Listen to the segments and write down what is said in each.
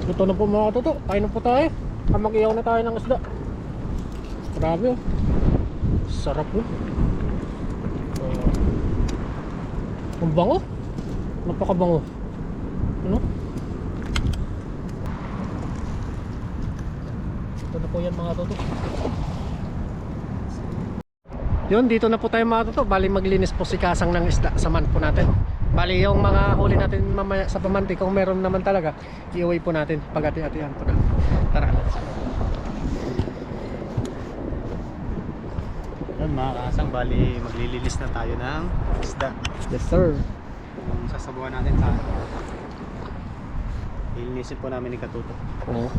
Ito na po mga toto, kain na po tayo. Mag-iyaw na tayo ng isda. Grabe oh. Sarap oh. Ang bango. Napakabango. Ano? Ito na po yan mga toto. Yun, dito na po tayo mga toto. Bali maglinis po si Kasang ng isda. Saman po natin. Bali yung mga huli natin mamaya sa pamanti, kung meron naman talaga, i-uwi po natin. Pag-ati-atihan po na. Tara. Yan mga Kasang, bali maglilinis na tayo ng isda. Yes sir. Yung sasabuhan natin sa ilinisin po namin ni Katuto. Oo.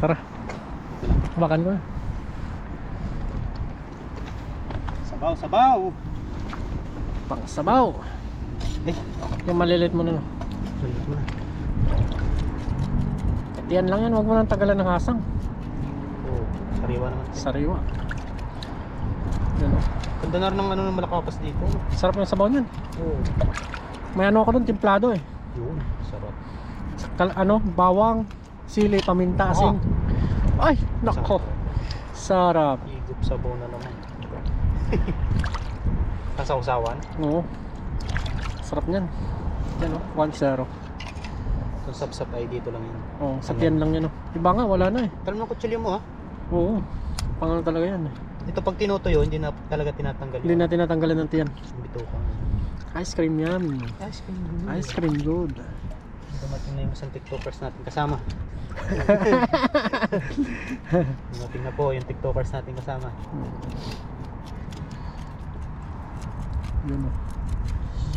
Tara. Bakan ko na. Sabaw, sabaw! Pang sabaw. Yung malilit mo na no. Sulit mo na. Yan lang yan, huwag mo nang tagalan ng hasang. Oo, sariwa naman. Sariwa. Yan o. Ganda na rin ng ano ng malakapas dito. Sarap yung sabaw niyan. Oo. May ano ako dun, templado eh. Yun, sarap. Ano, bawang, sili, paminta, asin. Ay, nako. Sarap. Higop sabaw na naman. Kasawsawan. Oo. Sarap niyan. Yan o, 1-0. Yung sapsap ay dito lang yun. Oo, sakyan lang yan o. Iba nga, wala na eh. Talam ng kutsilyo mo ha. Oo. Pangano talaga yan eh. Ito pag tinutuyo, hindi na talaga tinatanggal Hindi natin natanggalan ng tiyan. yung bitukan. Ice cream yan. Ice cream. Ice cream good. Dumating na yung isang tiktokers natin kasama. Dumating na po yung tiktokers natin kasama. Yun o.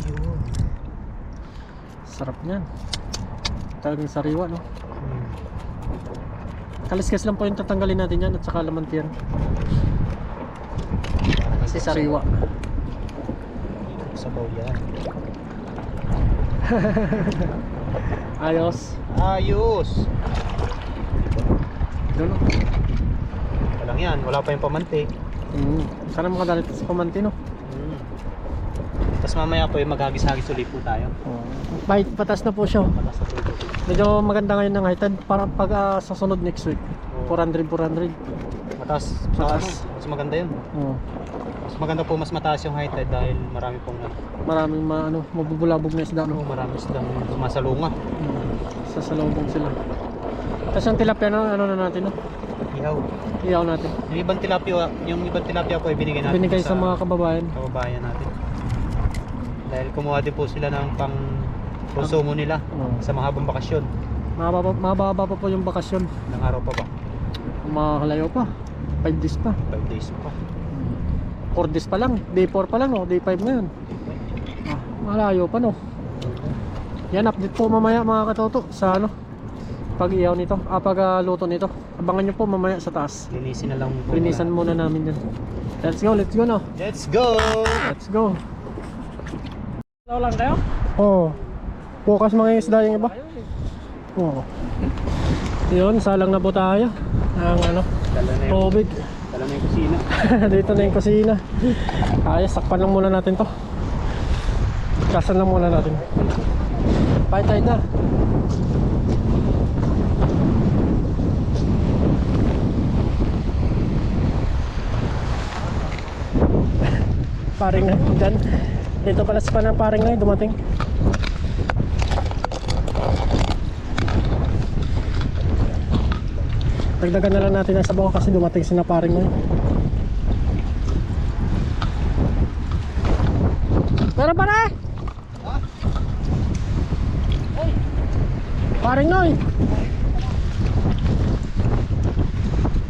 Yun. Sarap niyan. Talagang sariwa no. Kaliskes lang po yung tatanggalin natin yan at saka laman tiyan. Kasi sariwa. Sabaw yan. Ayos. Ayos. Doon o. Walang yan, wala pa yung pamantik. Sana makadalit sa pamanti no. Tapos mamaya po yung maghagis-hagis ulit po tayo. Bite, patas na po siya. Patas sa tulo. Medyo maganda ngayon ng height. Para pag sa sunod next week 400. Mataas. Mataas. Mas maganda yun. Oo. Mas maganda po mas mataas yung height dahil marami pong Maraming mabubulabog na isda no. marami silang sumasalunga. Sasalubong sila. Tapos yung tilapia ano na natin no. Ihaw. Iyaw natin. Yung ibang tilapia po ay binigay natin Binigay sa mga kababayan. natin. Dahil kumuha din po sila ng pang konsumo nila sa mahabang bakasyon. Mababa pa po yung bakasyon. Ilang araw pa ba? Mahalayo pa. 5 days pa. 5 days pa. 4 days pa lang. Day 4 pa lang no. Day 5 ngayon. Malayo pa no. Yan, update po mamaya mga katoto sa ano pag-iyaw nito. Pag-luto nito. Abangan nyo po mamaya sa taas. Linisin na lang po. Linisan muna namin yan. Let's go no. Let's go! Let's go. Hello lang tayo? Oo. Bukas mga isda yung iba. Oo. Yun, salang na po tayo. Ang ano, tubig. Dala na yung kusina. Dito na yung kusina. Ayos, sakpan lang muna natin to. Kasan lang muna natin. Bye na. Paring na dyan. Dito pala sa panang paring na dumating. Dagdagan na lang natin ang sabaw kasi dumating si na paring na. Meron pa na eh! Paring Noy!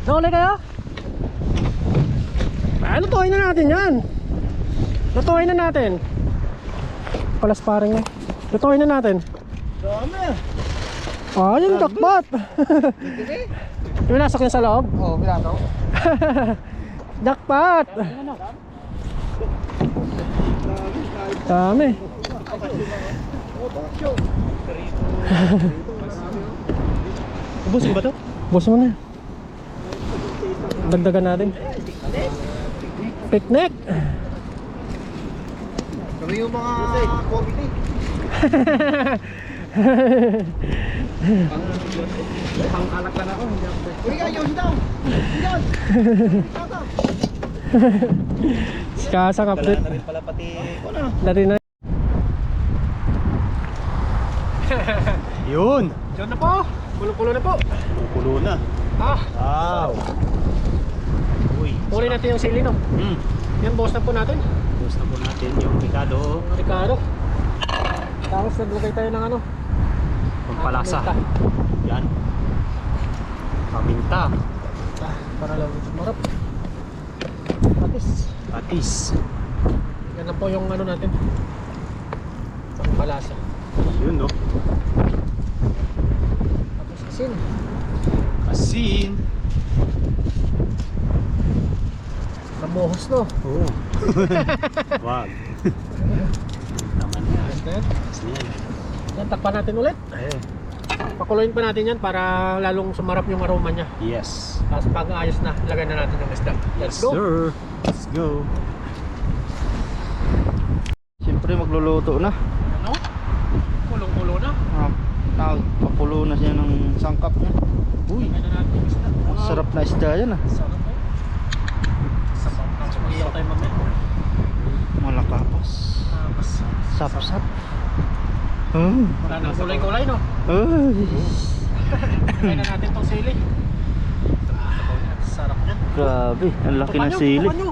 Nauli kayo? Lutuin na natin yan! Lutuin na natin! Palas paring Noy. Lutuin na natin. Dami! Yung jackpot! Pinasok niya sa loob? Oo, pinasok. Jackpot! Dami. Ubus mo ba ito? Bus mo na. Dagdagan natin. Picnic! Kami yung mga comedy. Pang alak lang ako. Uy, ayun daw. Yan. Kasang Dala update. na rin pala pati ano. Dati na. Yun. Diyan na po. Pulo-pulo na po. Pulo na. Ah, Wow. Uy. uli natin yung sili, no? Yan, boss na po natin. Gusto na po natin yung Ricardo. Ricardo. Tapos naglagay tayo ng ano? Pampalasa. Paminta. Yan. Paminta. Para lang sumarap. Patis. Patis. Yan na po yung ano natin. Pampalasa. Yun no. Tapos asin. Asin. Namuhos, no? Oo. Wag. Naman yan. Yan. Asin yan. Yan, takpan natin ulit. Pakuloyin pa natin yan para lalong sumarap yung aroma niya. Yes. Tapos pag ayos na, lagay na natin yung isda. Let's go! Sir. Let's go. Siyempre magluluto na. Ano? Kulong-kulo na. Nagpakulo na siya ng sangkap niya. Uy, Lagay na natin yung isda. sarap na isda yan ah. Sarap po. Sarap. Tapos mag-iyaw tayo mamaya. Malakapas. Tapos, Sap-sap. wala na kulay-kulay, no? Ay. Lagay na natin tong sili. Sarap niya. Grabe, ang laki Tukan ng nyo, sili. tukan nyo.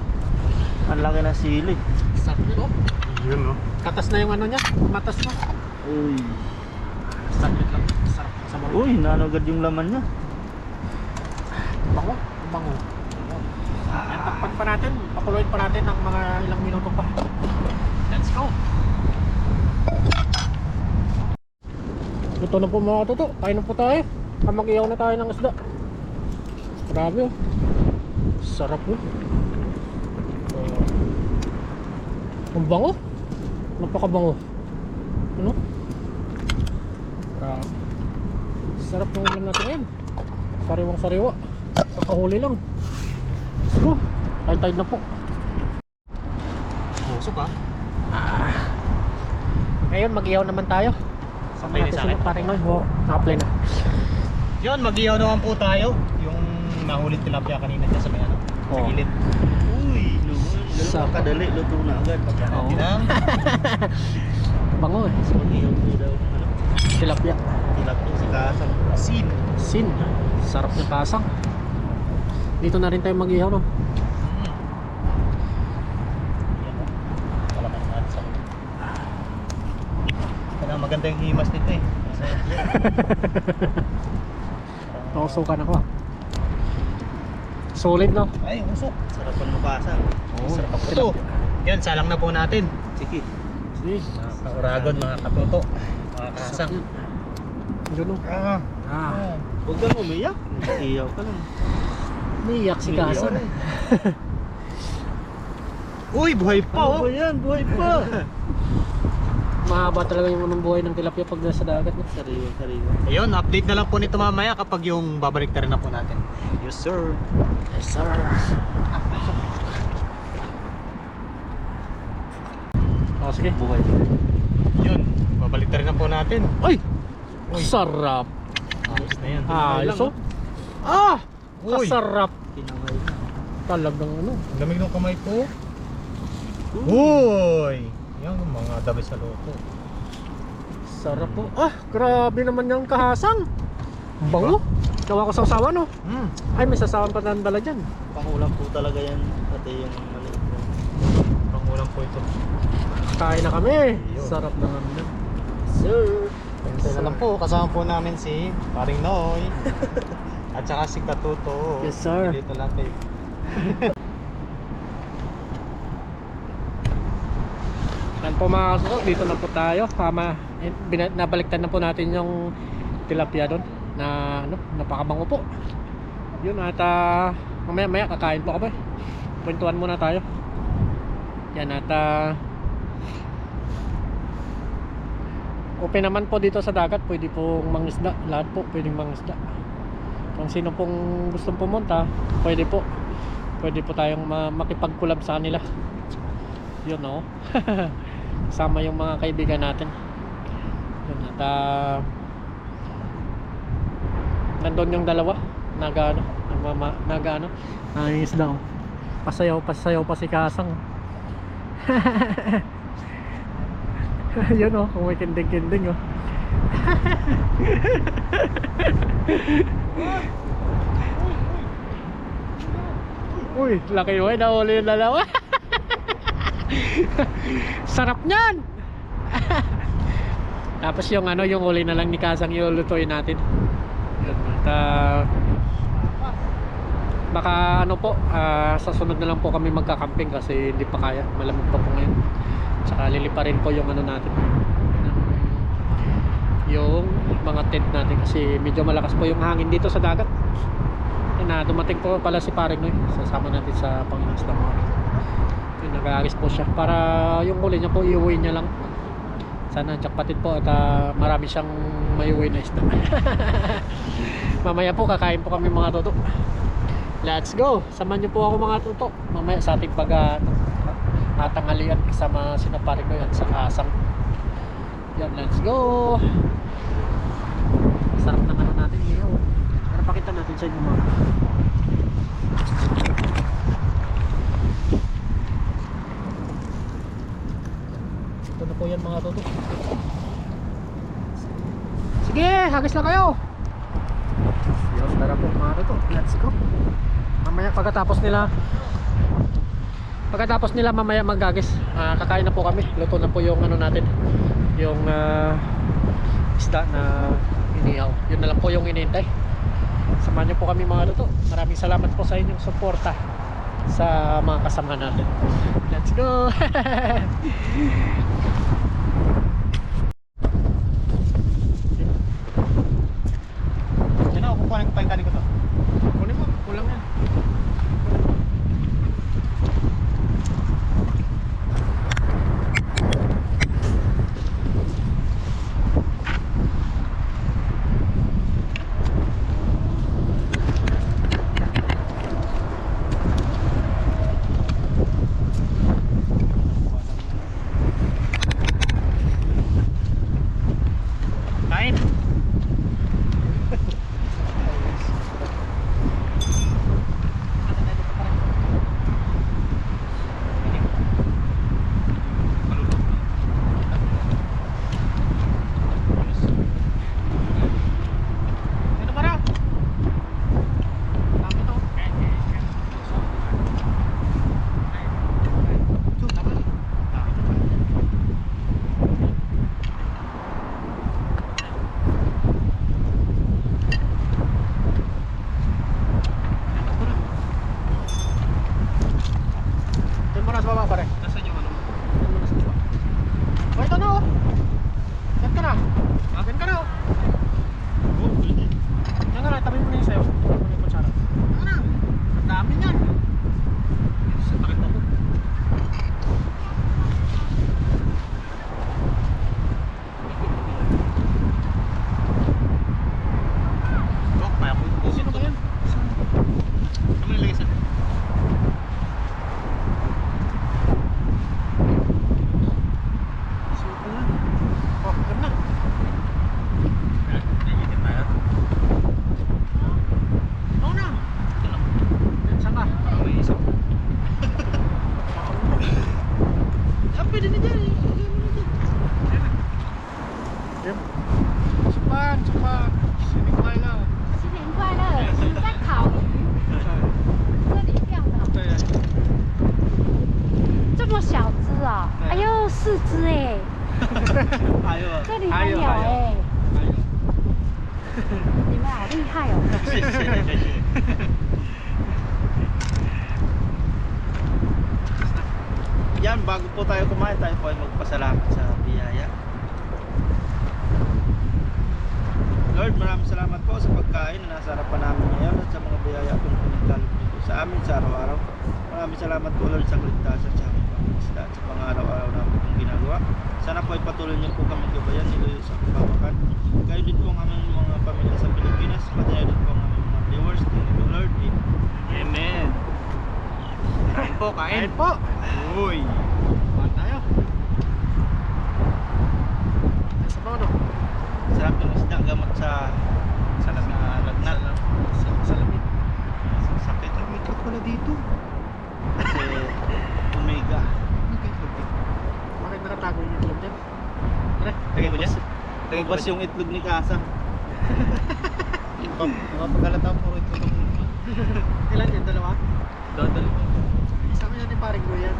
Ang laki ng sili. Sarap nyo. Yun no. Katas na yung ano niya. Matas na. Uy. Saglit lang. Sarap sa mga. Uy, nanugad yung laman niya. Bango. Bango. Yan, takpan pa natin. Pakuloyin pa natin ng mga ilang minuto pa. Let's go. Ito na po mga katuto. Kain na po tayo. Mag-iyaw na tayo ng isda. Grabe oh. Sarap oh. Ang bango. Napakabango. Ano? Grabe. Sarap ng ulam natin ngayon. Sariwang sariwa. Kakahuli lang. Let's go. Tide na po. Pusok ah. Ngayon mag-iyaw naman tayo. Sabay na sa akin. Paring Noy. Oo, naka-play na. Yun, mag-iyaw naman po tayo. Yung nahulit tilapia kanina dyan sa may ano. Sa Oo. gilid. Uy, Sarap. kadali, luto na agad. Oo. Tinang. Bango eh. Mag-iyaw po daw ng ano. Tilapia. Tilapia sa kasang. Asin. Sin. Sarap na pasang. Dito na rin tayo mag-ihaw, no? Yan o. Palaman natin sa kaya maganda yung himas nito eh. Nausukan ako. Solid, no? Ay, usok. Sarap ang mukasa. Sarap ako ito. Yan, salang na po natin. Sige. Sige. Mga kauragon, mga katuto. Mga kasang. Yun, no? Ah. Huwag kang umiyak. Iyaw ka lang. Niyak si Kasan. Uy, buhay pa Ano oh. ba yan? Buhay pa. Mahaba talaga yung unang buhay ng tilapia pag nasa dagat, no? Sariwa, sariwa. Ayun, update na lang po nito mamaya kapag yung babalik na rin na po natin. Yes sir. Yes, sir. Oh, sige. Buhay. Yun, babalik na rin na po natin. Ay! Uy. Sarap. Ayos na yan. Ayos, oh. Ah! Uy. Kasarap. Kinangay na. Talagang ano. Ang lamig ng kamay ko. Uy! Yan, mga dami sa loko. Sarap po. Ah, grabe naman yung kahasang. Bango. Gawa ko sa usawa, no? Ay, may sasawan pa ng dala dyan. Pangulam po talaga yan. Pati yung maliit na. Pangulam po ito. Kain na kami. Ayun. Sarap naman yan. Sir. Isa lang po, kasama po namin si Paring Noy. At saka si Katuto. Yes, sir. Dito lang kayo. Yan po mga kasunod, dito na po tayo. Nabaliktad na po natin yung tilapia doon na ano, napakabango po. Yun at mamaya kakain po kami. Kwentuhan muna tayo. Yan at open naman po dito sa dagat, pwede pong mangisda. Lahat po pwedeng mangisda. Kung sino pong gustong pumunta, pwede po. Pwede po tayong makipag-collab sa kanila. Yun no. Kasama yung mga kaibigan natin. Yun at Nandun yung dalawa. Nag-ano. Nag-ano. Isda oh. Pasayaw pa si Kasang. Yun oh, kumikinding-kinding oh. Uy, laki mo eh, nahuli yung dalawa. Sarap niyan. Tapos yung ano, yung huli na lang ni Kasang ilulutuin natin. Yun, at baka ano po, sa sunod na lang po kami magka-camping kasi hindi pa kaya, malamig pa po ngayon. Tsaka lilipa rin po yung ano natin, yung mga tent natin kasi medyo malakas po yung hangin dito sa dagat. Na dumating po pala si Paring Noy, sasama natin sa pangingisda mo. Nag-aaris po siya para yung huli niya po iuwi niya lang. Sana jackpotin po at marami siyang maiuwi na isda. Mamaya po kakain po kami mga toto. Let's go, samahan niyo po ako mga toto mamaya sa ating tanghalian kasama sina Paring Noy at sa Kasang. Yan, let's go. Sarap ng ano natin ngayon. Para pakita natin sa inyo mga. Ito na po yan mga toto. Sige, hagis na kayo. Yun, tara po mga toto. Let's go. Mamaya pagkatapos nila mamaya maggagis, kakain na po kami. Luto na po yung ano natin, yung isda na inihaw. Yun na lang po yung inintay. Samahan niyo po kami mga luto. Maraming salamat po sa inyong suporta sa mga kasama natin. Let's go. Yan ako, kukuha ng kain ko to. Kunin mo, kulang yan. Kain! Ano ba raw? Dami to. Doon mo na sa baba pare. Nasaan yung ano? Doon mo na sa baba. Oh, ito na oh. Yan ka na. Yan ka na oh. Oh, pwede. Yan ka na, tabi mo na yung sayo. Tabi mo na yung kutsara. Yan na. Ang dami niyan. Sa takit ako. Oh, kaya ko. Sino ba yan? Ano nilagay sa... Sino ba yan? Oh, yan na. Naiinit tayo. Oo na. Ito lang. Saan ka? May isa. Ah, pwede na dyan eh. Yan. Supan, supan. Sinig tayo lang.新年快乐！你在烤鱼，这里钓的，对，这么小只哦！哎呦，4只哎， Ayaw. 这里还有哎，你们好厉害哦！ Yan, bago po tayo kumain, tayo po ay magpasalamat sa biyaya. Lord, maraming salamat po sa pagkain na nasa harapan namin ngayon at sa mga biyaya kong pinagkalog nito sa amin sa araw-araw. Maraming salamat po Lord sa kaligtasan sa aming pangisda at sa pang-araw-araw namin itong ginagawa. Sana po ay patuloy niyo po kami gabayan niyo sa kapawakan. Kayo din po ang aming mga pamilya sa Pilipinas, pati na din po ang aming mga viewers. Thank you Lord. Amen. Kain po, kain. Kain po. Uy. Kumain tayo. Sa bawah no? Sarap ng isda gamot sa lagnat. Lumabas yung itlog ni Kasa. Mga pagkalata puro ito ng Ilan yan? Dalawa? dadal ko. Isama yan ni paring ko yan.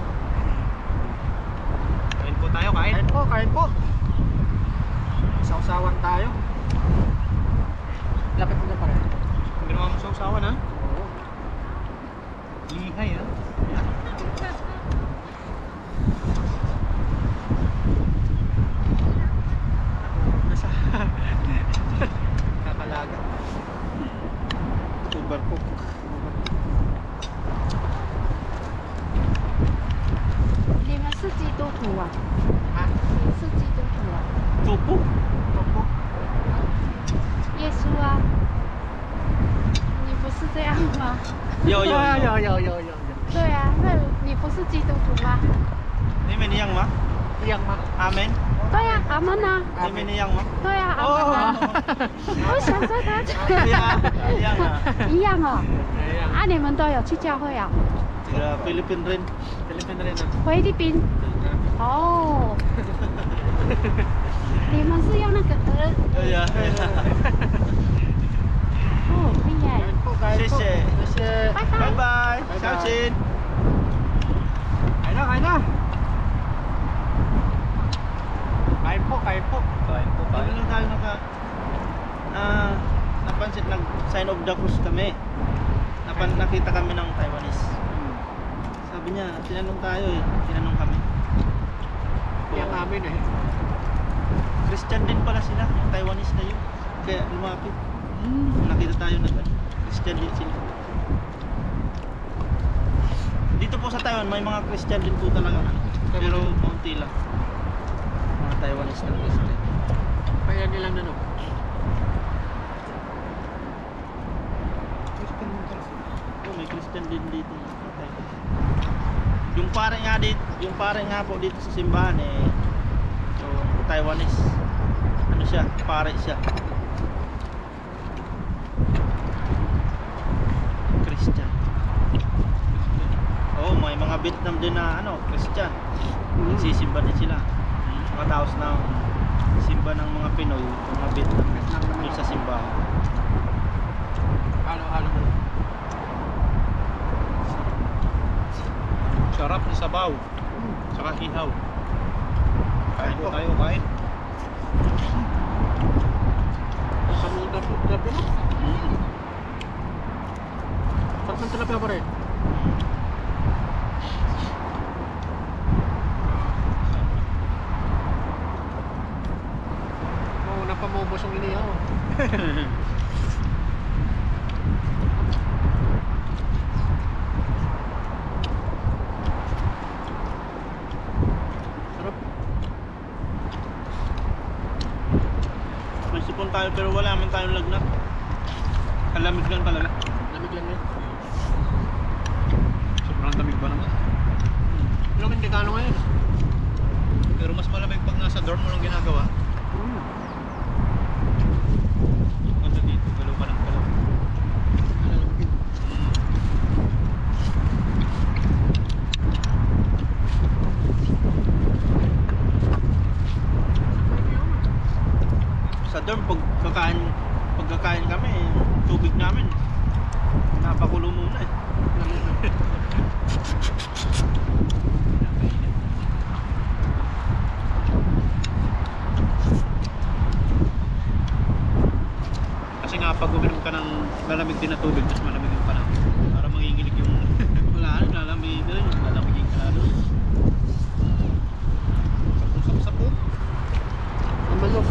Kain po tayo, kain. Kain po, kain po. Sausawan tayo. Lapit mo na pare. Ginawa mo sa usawan ha? Oo. Lihay ha? Nasa kakalaga. Overcook.你们是基督徒啊？ Ha? 你是基督徒啊？ Tupo. Opo. 耶稣啊？你不是这样吗？ Yo, yo, Ah, yo. yo, yo, yo, yo. 对啊，那你不是基督徒吗？ Ni meniyang ma? Iyang ma. Amen? 对呀、啊，阿门啊， Ni meniyang ma? 对呀、啊，阿门 Oh. 啊。我想说他 Yeah, yeah na. 一样哦。 Ayan. 啊，你们都有去教会啊？ Sila Philippine rin. Pilipin rin ah. 菲律宾。哦。你们是用那个Yeah, yeah. 哦，厉害。 Kain po, kain po. Sisi. Sisi. 拜拜。 Bye-bye. Bye-bye. Ciao, Chin. Kain na, kain na. Kain po, kain po. Kain po, Ano lang tayo napansin, nag-sign of the cross kami. Nakita kami ng Taiwanese. Sabi niya, tinanong tayo eh. Tinanong kami. Iyang amin eh. Christian din pala sila, yung Taiwanese na yun. Kaya lumapit. Nakita tayo na Christian din sila. Dito po sa Taiwan, may mga Christian din po talaga. Pero kaunti lang. Mga Taiwanese na Christian. Kaya nilang ano. Oh, may Christian din dito. Okay. Yung pare nga po dito sa simbahan eh, yung Taiwanese. Ano siya? Pare siya. Christian. Oh, may mga Vietnam din na Christian. Nagsisimba din sila. Mga taos na simba ng mga Pinoy, yung mga Vietnam doon sa simbahan. Halo-halo mo. Sarap ng sabaw. Saka ihaw. Kain po tayo, kain. Kamuda po, tilapia no? Sarap ng tilapia pa rin. Oo, napamubos yung inihaw. Sarap. May sipon tayo pero wala man tayong lagnat. Kalamig lang talaga. Lamig lang yan. Sobrang lamig ba naman? Ilang hindi ka ano ngayon? Pero mas malamig pag nasa dorm mo lang ginagawa. Ganda dito, galaw ka ng galaw. Sa dorm, pagkakain kami, tubig namin, napakulo muna eh. Kasi nga pag uminom ka ng malamig din na tubig, mas malamig yung panahon. Para manginginig yung wala, lalamig din, lalamigin ka lalo. Sapong-sap po. Ang manok.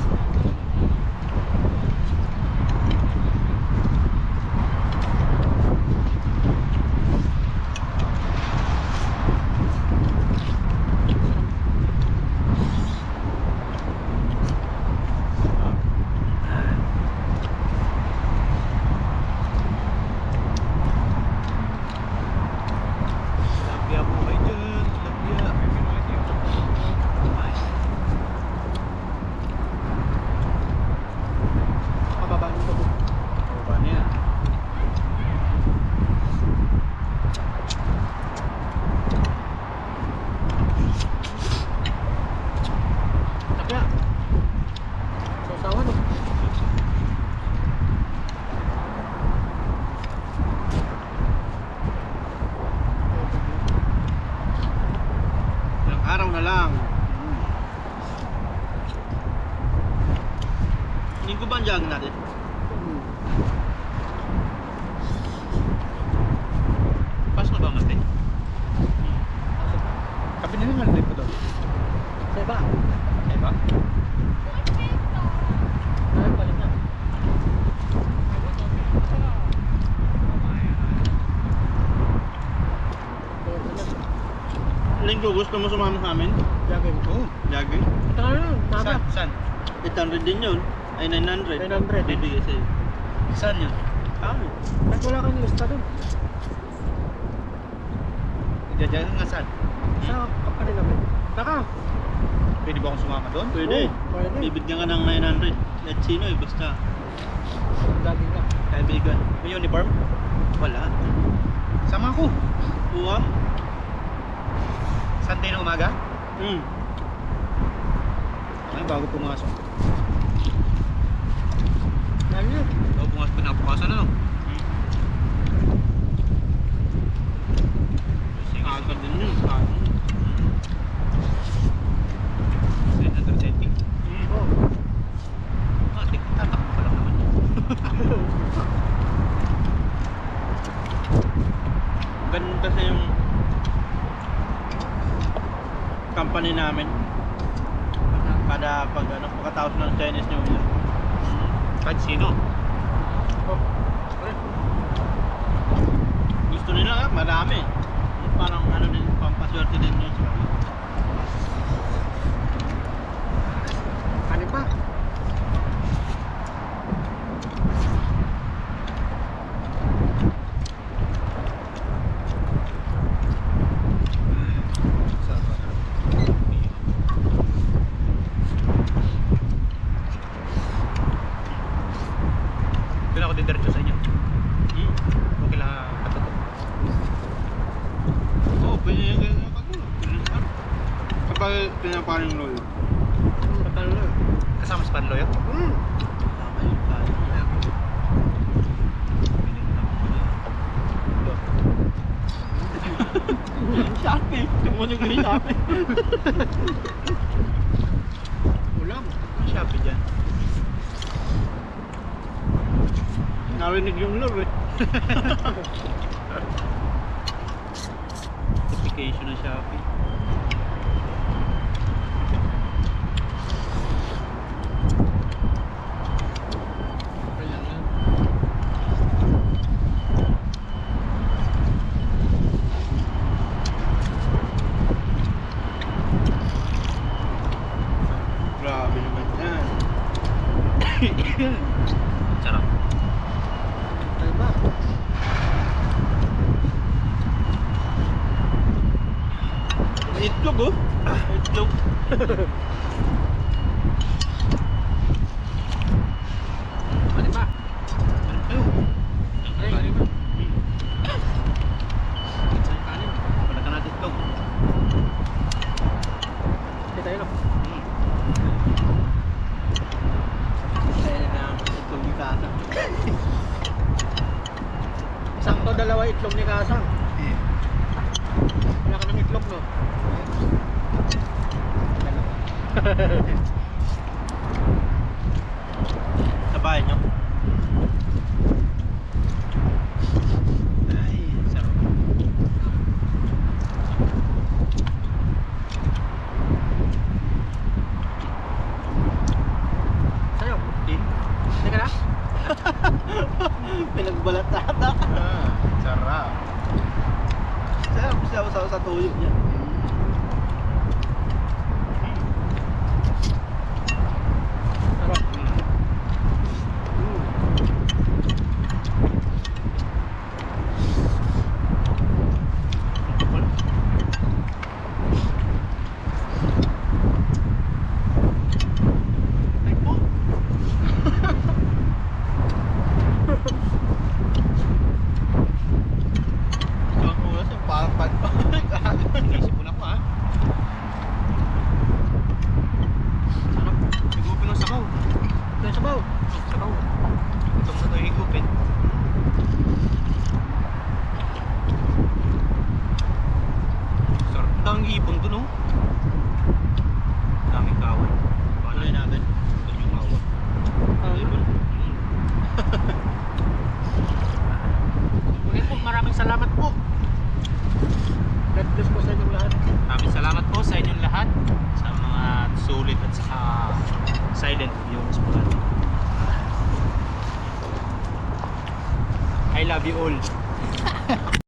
Medyo gusto mo sumama sa amin? Jogging. Oo. Jogging? Ito na lang, naga. Saan? 800 din yun. Ay, 900. 900. Bibigay sa'yo. Saan yun? Kami. Kahit wala kang lista dun. Jajagan nga saan? Sa kapatid namin. Naka. Pwede ba akong sumama doon? Pwede. Oo, pwede. Bibigyan ka ng 900. At sino eh, basta. Jogging ka. Kaibigan. May uniform? Wala. Sama ko. Uwa? Sunday na umaga? Hmm. Okay, bago pumasok. Jogging yun. Bago pumasok, pinabukasan ano? Agad din yun. 930. Oo. Ah, tatakbo pa lang naman yun. Ganun kasi yung company namin. Kada pag ano, pagkatapos ng Chinese New Year. Kahit sino? Oh. Gusto nila marami. Parang ano din, pampaswerte din yun sa kanila. Ano pa? Doon ako didiretso sa inyo. Hmm. Okay lang katutok. Oo, pwede yung ganyan pag-ulo. Kapag pinaparing lolo. Patalo na. Kasama sa panlo yun? Hmm. Tama yun tayo. Shopee! Tumunog yung Shopee. Ulam. Ang Shopee dyan. Narinig yung love eh. Notification ng Shopee. Kaya yan. Grabe naman yan. Sarap. Tayo ba? May itlog oh. Itlog. Ano ba? Ayun. Ay, ano ba? Ay, kanin. Wala ka natin itlog. Hindi tayo lang. Kaya na itlog ni Kata. Sakto dalawa itlog ni Kasang. Wala ka ng itlog, no? Sa bahay nyo. Ay, sarap. Sa'yo? Hindi ka na? Pinagbalat ata. Ah, sarap. Sarap sa tuyo niya. Sarap. Ay po. Ang oras yung parang Inisip ko na po ah. Sarap. Higupin ng sabaw. Ito yung sabaw. Sabaw. Gutom na tayo higupin. Sarap. Ang daming ipon dun oh. Daming kawan. Tuloy natin. Doon yung kawan. Okay po, maraming salamat po. God bless po sa inyong lahat. Maraming salamat po sa inyong lahat sa mga sulit at saka silent viewers po natin. I love you all.